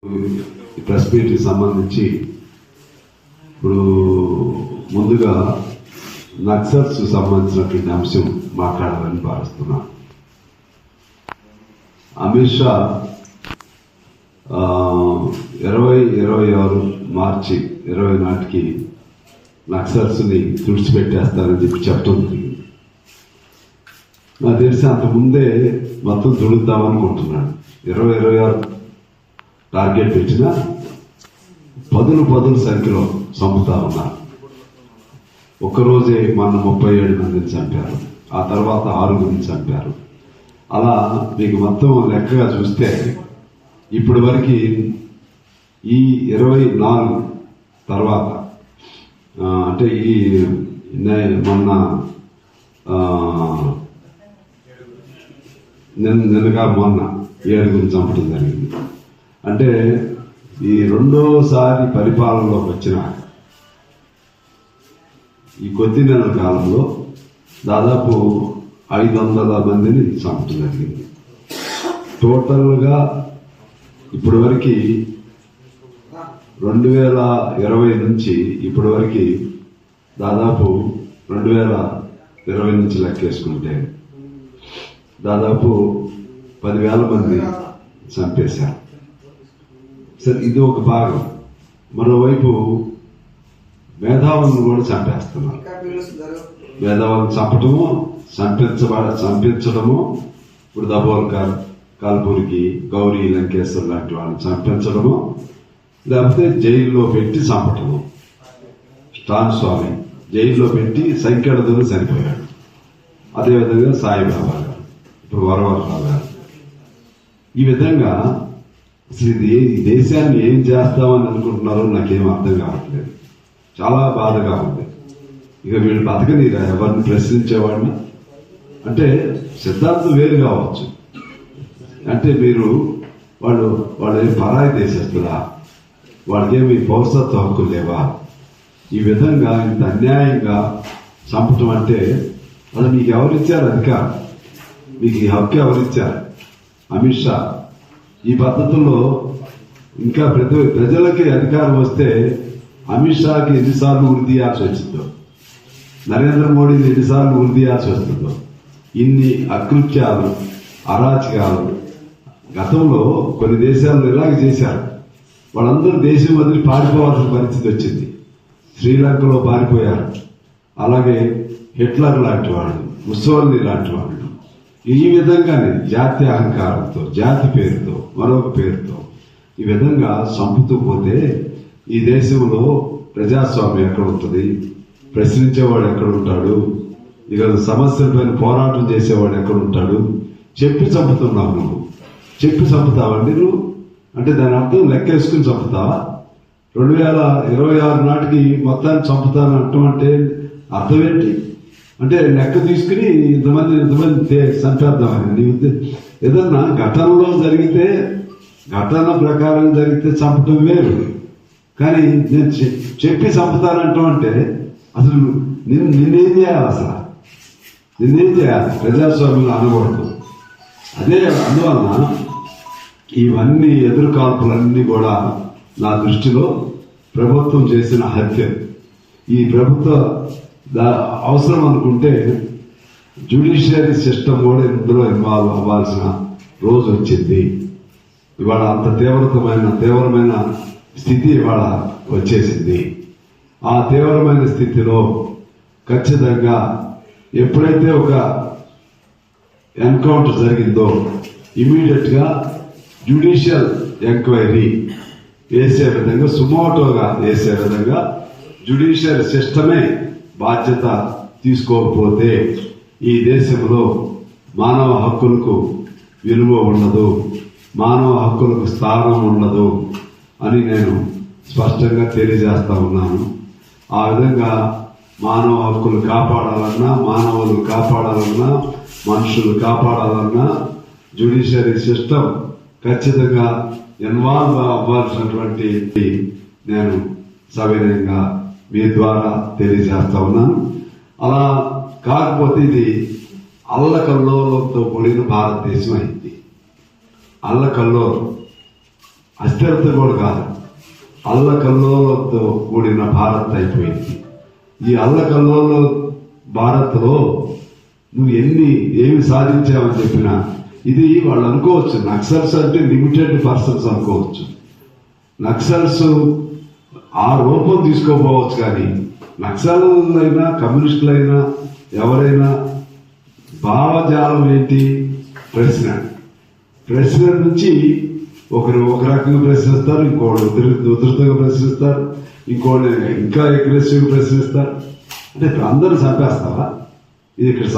ఈ ప్రెస్ మీట్కి సంబంధించి ఇప్పుడు ముందుగా నక్సల్స్ సంబంధించినటువంటి అంశం మాట్లాడాలని భావిస్తున్నా. అమిత్ షా 26 మార్చి 20 నాటికి నక్సల్స్ని తుడిచిపెట్టేస్తారని చెప్పడం జరిగింది. నాకు తెలిసి అంతకుముందే మొత్తం తుడుద్దామనుకుంటున్నాడు. 26 టార్గెట్ పెట్టినా పదుల సంఖ్యలో చంపుతా ఉన్నారు. ఒక్కరోజే మన 37 మందిని చంపారు, ఆ తర్వాత 6 మందిని చంపారు. అలా మీకు మొత్తం లెక్కగా చూస్తే ఇప్పటి వరకు ఈ 24 తర్వాత అంటే ఈ మొన్న నిన్నగా మొన్న 7 చంపడం జరిగింది. అంటే ఈ రెండోసారి పరిపాలనలోకి వచ్చిన ఈ కొద్ది నెలల కాలంలో దాదాపు 500 మందిని చంపడం జరిగింది. టోటల్గా ఇప్పటి వరకు 2020 నుంచి ఇప్పటి వరకు దాదాపు 2020 నుంచి లెక్కేసుకుంటే దాదాపు 10,000 మంది చంపేశారు. సరే, ఇది ఒక భాగం. మరోవైపు మేధావులను కూడా చంపేస్తున్నారు. మేధావులను చంపటము, చంపించడము, ఇప్పుడు దబోల్కర్, కాల్పూరికి, గౌరీ లంకేశ్వర్ లాంటి వాళ్ళని చంపించడము, లేకపోతే జైల్లో పెట్టి చంపటము. స్టాన్ స్వామి జైల్లో పెట్టి సంఖ్యలతో చనిపోయాడు. అదేవిధంగా సాయిబాబా గారు, ఇప్పుడు వరవరరావు గారు. ఈ విధంగా అసలు ఈ దేశాన్ని ఏం చేస్తామని అనుకుంటున్నారో నాకేం అర్థం కావట్లేదు. చాలా బాధగా ఉంది. ఇక వీళ్ళు బతకనీరా ఎవరిని ప్రశ్నించేవాడిని. అంటే సిద్ధాంతం వేరు కావచ్చు, అంటే మీరు వాళ్ళు ఏం పరాయి దేశస్తులా, వాళ్ళకేమి పౌరసత్వ హక్కులు లేవా? ఈ విధంగా ఇంత అన్యాయంగా చంపటం అంటే అది మీకు ఎవరిచ్చారు అధికారం? మీకు ఈ హక్కు ఎవరిచ్చారు? అమిత్ షా ఈ పద్ధతుల్లో ఇంకా ప్రజలకి అధికారం వస్తే అమిత్ షాకి ఎన్నిసార్లు ఉరి తీయాల్సి వచ్చిందో, నరేంద్ర మోడీని ఎన్నిసార్లు ఉరి తీయాల్సి వస్తుందో. ఇన్ని అకృత్యాలు, అరాచకాలు గతంలో కొన్ని దేశాల్లో ఇలాగ చేశారు. వాళ్ళందరూ దేశం వదిలి పారిపోవాల్సిన పరిస్థితి వచ్చింది. శ్రీలంకలో పారిపోయారు. అలాగే హిట్లర్ లాంటి వాళ్ళు, ముస్సోలిని లాంటి వాళ్ళు ఈ విధంగానే జాతి అహంకారంతో, జాతి పేరుతో, మరొక పేరుతో ఈ విధంగా చంపుతూ పోతే ఈ దేశంలో ప్రజాస్వామ్యం ఎక్కడ ఉంటుంది? ప్రశ్నించేవాడు ఎక్కడ ఉంటాడు? ఇక సమస్యలపైన పోరాటం చేసేవాడు ఎక్కడ ఉంటాడు? చెప్పి చంపుతున్నావు నువ్వు. చెప్పి చంపుతావండి నువ్వు. అంటే దాని అర్థం లెక్కేసుకుని చంపుతావా? 2026 నాటికి మొత్తాన్ని చంపుతాను అంటాం అంటే అర్థం ఏంటి? అంటే లెక్క తీసుకుని ఇంతమంది చంపేద్దామని నీ ఏదన్నా ఘటనలో జరిగితే, ఘటన ప్రకారం జరిగితే చంపటం వేరు. కానీ నేను చెప్పి చంపుతానంటాం అంటే అసలు నిన్నేం చేయాలి? అసలు నిన్నేం చేయాలి? ప్రజాస్వామ్యంలో అనకూడదు. అదే అందువలన ఇవన్నీ ఎదురుకాల్పులన్నీ కూడా నా దృష్టిలో ప్రభుత్వం చేసిన హత్య. ఈ ప్రభుత్వ అవసరం అనుకుంటే జ్యుడిషియరీ సిస్టమ్ కూడా ఇందులో ఇన్వాల్వ్ అవ్వాల్సిన రోజు వచ్చింది. ఇవాళ అంత తీవ్రమైన స్థితి ఇవాళ వచ్చేసింది. ఆ తీవ్రమైన స్థితిలో ఖచ్చితంగా ఎప్పుడైతే ఒక ఎన్కౌంటర్ జరిగిందో ఇమీడియట్ గా జ్యుడిషియల్ ఎంక్వైరీ వేసే విధంగా, సుమోటోగా వేసే విధంగా జ్యుడిషియల్ సిస్టమే బాధ్యత తీసుకోకపోతే ఈ దేశంలో మానవ హక్కులకు విలువ ఉండదు, మానవ హక్కులకు స్థానం ఉండదు అని నేను స్పష్టంగా తెలియజేస్తా ఉన్నాను. ఆ విధంగా మానవ హక్కులు కాపాడాలన్నా, మానవులు కాపాడాలన్నా, మనుషులు కాపాడాలన్నా జ్యుడిషియరీ సిస్టమ్ ఖచ్చితంగా ఇన్వాల్వ్ అవ్వాల్సినటువంటి నేను సవినయంగా మీ ద్వారా తెలియజేస్తా ఉన్నాను. అలా కాకపోతే ఇది అల్లకల్లోలంతో కూడిన భారతదేశం అయింది. అల్లకల్లో అస్థిరత కూడా కాదు, అల్లకల్లోలతో కూడిన భారత్ అయిపోయింది. ఈ అల్లకల్లోల భారత్ లో నువ్వు ఏమి సాధించావని చెప్పినా ఇది వాళ్ళు అనుకోవచ్చు, నక్సల్స్ అంటే లిమిటెడ్ పర్సన్స్ అనుకోవచ్చు. నక్సల్స్ ఆ రూపం తీసుకోపోవచ్చు, కానీ నక్సలైనా కమ్యూనిస్టులైనా ఎవరైనా భావజాలం ఏంటి? ప్రశ్న నుంచి ఒకరు ఒక రకంగా ప్రశ్నిస్తారు, ఇంకోళ్ళు ఉధృతంగా ప్రశ్నిస్తారు, ఇంకోళ్ళు ఇంకా అగ్రెసివ్గా ప్రశ్నిస్తారు. అంటే అందరూ చంపేస్తారా? ఇది ఇక్కడ